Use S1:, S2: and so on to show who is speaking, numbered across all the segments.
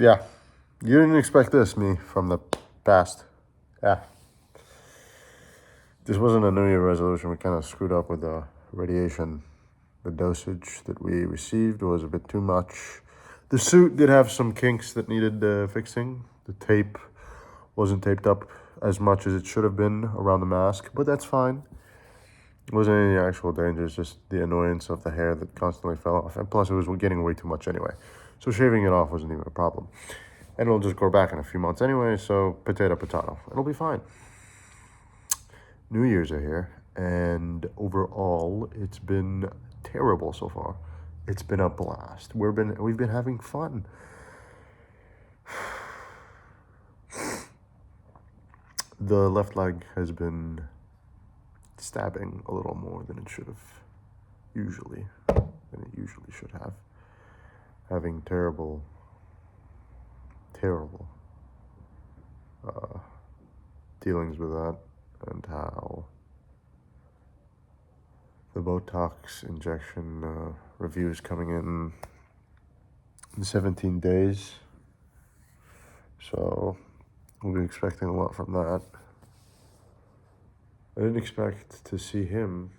S1: Yeah. You didn't expect this, me, from the past. Yeah. This wasn't a New Year resolution. We kind of screwed up with the radiation. The dosage that we received was a bit too much. The suit did have some kinks that needed fixing. The tape wasn't taped up as much as it should have been around the mask, but that's fine. It wasn't any actual danger, it's just the annoyance of the hair that constantly fell off. And plus, it was getting way too much anyway. So shaving it off wasn't even a problem. And it'll just grow back in a few months anyway, so potato, potato. It'll be fine. New Year's are here, and overall, it's been terrible so far. It's been a blast. We've been having fun. The left leg has been stabbing a little more than it should have should have. Having terrible dealings with that, and how the Botox injection reviews coming in 17 days. So we'll be expecting a lot from that. I didn't expect to see him.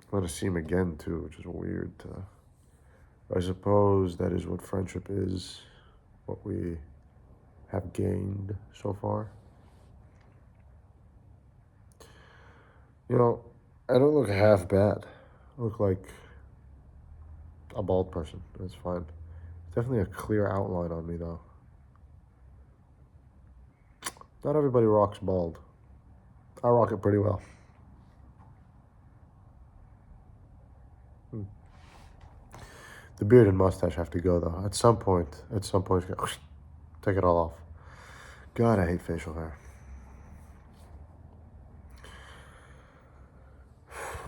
S1: I'm going to see him again too, which is weird. I suppose that is what friendship is, what we have gained so far. You know, I don't look half bad. I look like a bald person. That's fine. Definitely a clear outline on me, though. Not everybody rocks bald. I rock it pretty well. The beard and mustache have to go, though. At some point, take it all off. God, I hate facial hair.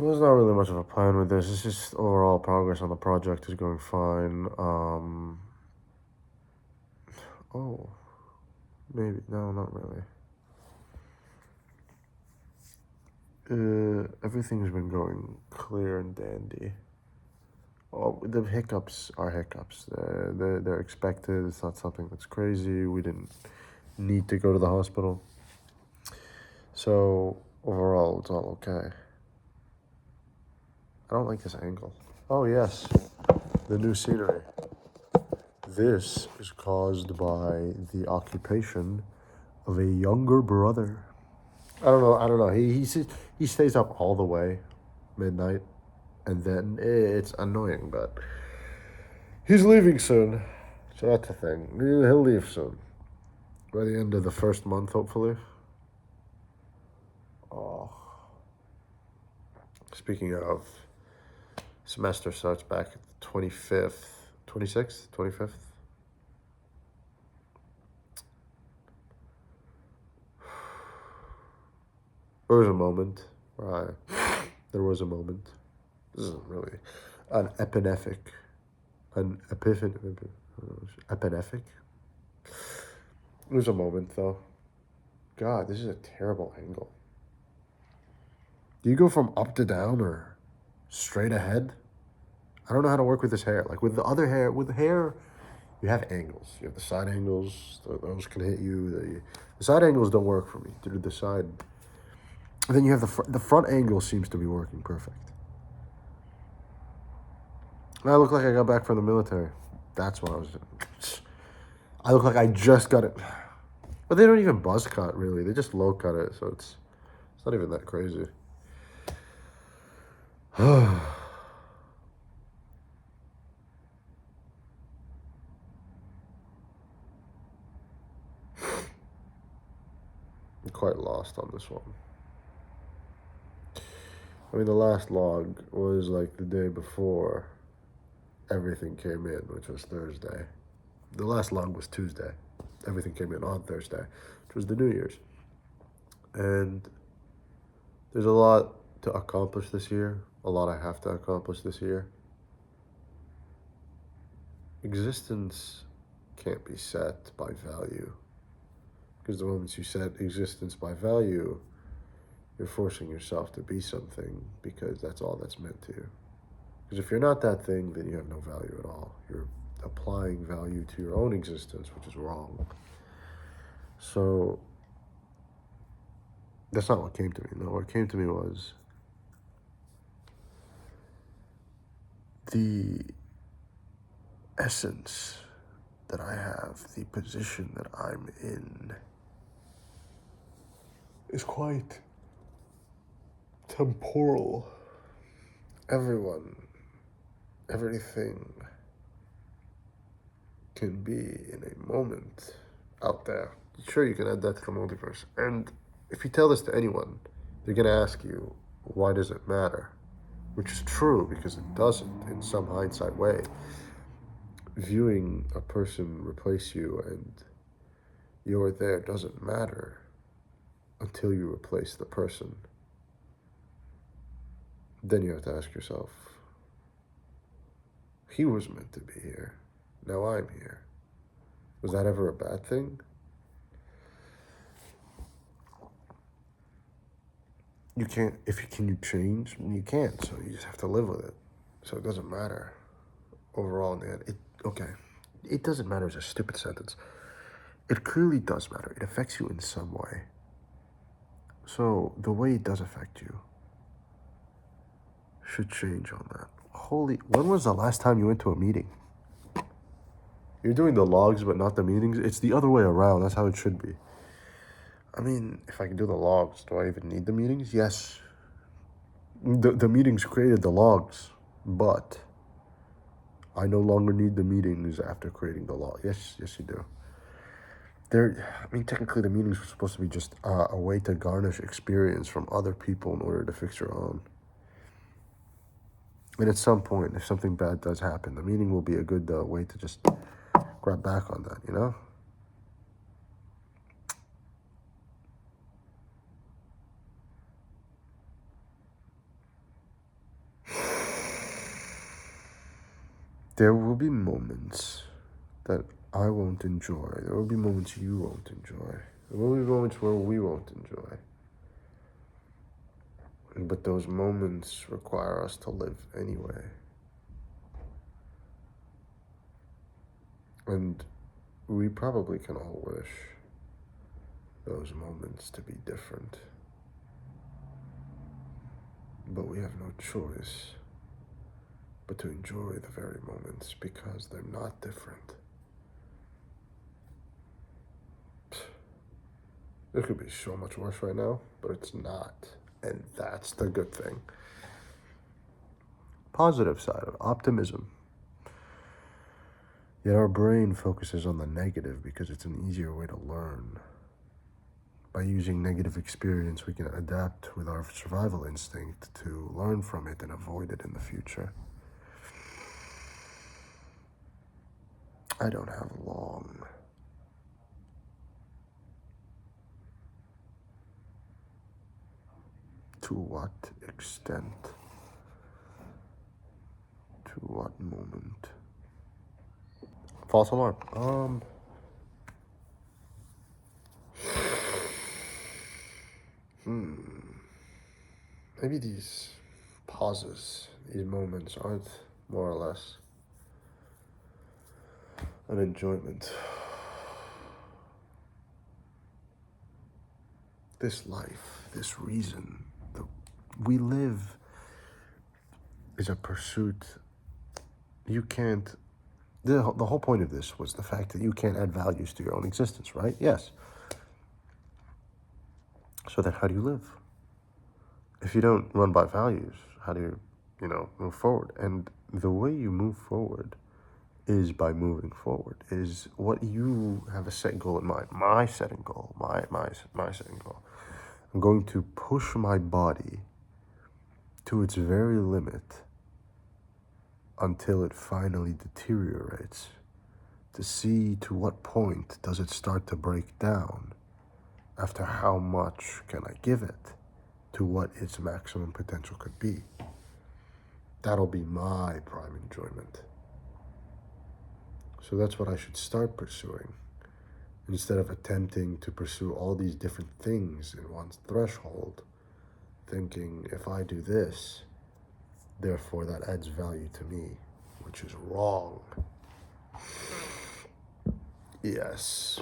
S1: There's not really much of a plan with this. It's just overall progress on the project is going fine. Oh, maybe. No, not really. Everything's been going clear and dandy. Oh, the hiccups are hiccups. They're expected. It's not something that's crazy. We didn't need to go to the hospital. So overall, it's all okay. I don't like this angle. Oh yes, the new scenery. This is caused by the occupation of a younger brother. I don't know. He stays up all the way, midnight, and then it's annoying. But he's leaving soon, so that's the thing. He'll leave soon, by the end of the first month, hopefully. Oh, speaking of, semester starts back at the 25th, 26th, 25th. There was a moment, right? There was a moment. This isn't really an epinephic, an epinephic. There's a moment though. God, this is a terrible angle. Do you go from up to down or straight ahead? I don't know how to work with this hair. Like with the other hair, with hair, you have angles. You have the side angles. Those can hit you. The side angles don't work for me. To the side. And then you have the front angle seems to be working perfect. I look like I got back from the military. That's what I was doing. I look like I just got it. But they don't even buzz cut, really. They just low cut it, so it's not even that crazy. I'm quite lost on this one. I mean, the last log was like the day before everything came in, which was Thursday. The last log was Tuesday. Everything came in on Thursday, which was the New Year's. And there's a lot to accomplish this year, a lot I have to accomplish this year. Existence can't be set by value, because the moment you set existence by value, you're forcing yourself to be something because that's all that's meant to you. Because if you're not that thing, then you have no value at all. You're applying value to your own existence, which is wrong. So that's not what came to me. No, what came to me was the essence that I have, the position that I'm in, is quite temporal. Everyone, everything can be in a moment out there. Sure, you can add that to the multiverse. And if you tell this to anyone, they're going to ask you, why does it matter? Which is true, because it doesn't in some hindsight way. Viewing a person replace you and you're there doesn't matter until you replace the person. Then you have to ask yourself, he was meant to be here. Now I'm here. Was that ever a bad thing? You can't, can you change? You can't, so you just have to live with it. So it doesn't matter. Overall, in the end, it doesn't matter is a stupid sentence. It clearly does matter. It affects you in some way. So the way it does affect you should change on that. When was the last time you went to a meeting? You're doing the logs, but not the meetings. It's the other way around. That's how it should be. I mean, if I can do the logs, do I even need the meetings? Yes. The meetings created the logs, but I no longer need the meetings after creating the log. Yes, you do. Technically the meetings were supposed to be just a way to garnish experience from other people in order to fix your own. And at some point, if something bad does happen, the meeting will be a good way to just grab back on that, you know? There will be moments that I won't enjoy. There will be moments you won't enjoy. There will be moments where we won't enjoy. But those moments require us to live anyway. And we probably can all wish those moments to be different. But we have no choice but to enjoy the very moments because they're not different. It could be so much worse right now, but it's not. And that's the good thing. Positive side of optimism. Yet our brain focuses on the negative because it's an easier way to learn. By using negative experience, we can adapt with our survival instinct to learn from it and avoid it in the future. I don't have long. To what extent? To what moment? False alarm. Maybe these pauses, these moments aren't more or less an enjoyment. This life, this reason that we live is a pursuit. You can't, the whole point of this was the fact that you can't add values to your own existence, right? Yes. So then how do you live? If you don't run by values, how do you, move forward? And the way you move forward is by moving forward, is what you have a set goal in mind. My setting goal, my setting goal. I'm going to push my body to its very limit until it finally deteriorates, to see to what point does it start to break down, after how much can I give it to what its maximum potential could be. That'll be my prime enjoyment. So that's what I should start pursuing, instead of attempting to pursue all these different things in one's threshold, thinking if I do this, therefore that adds value to me, which is wrong. Yes.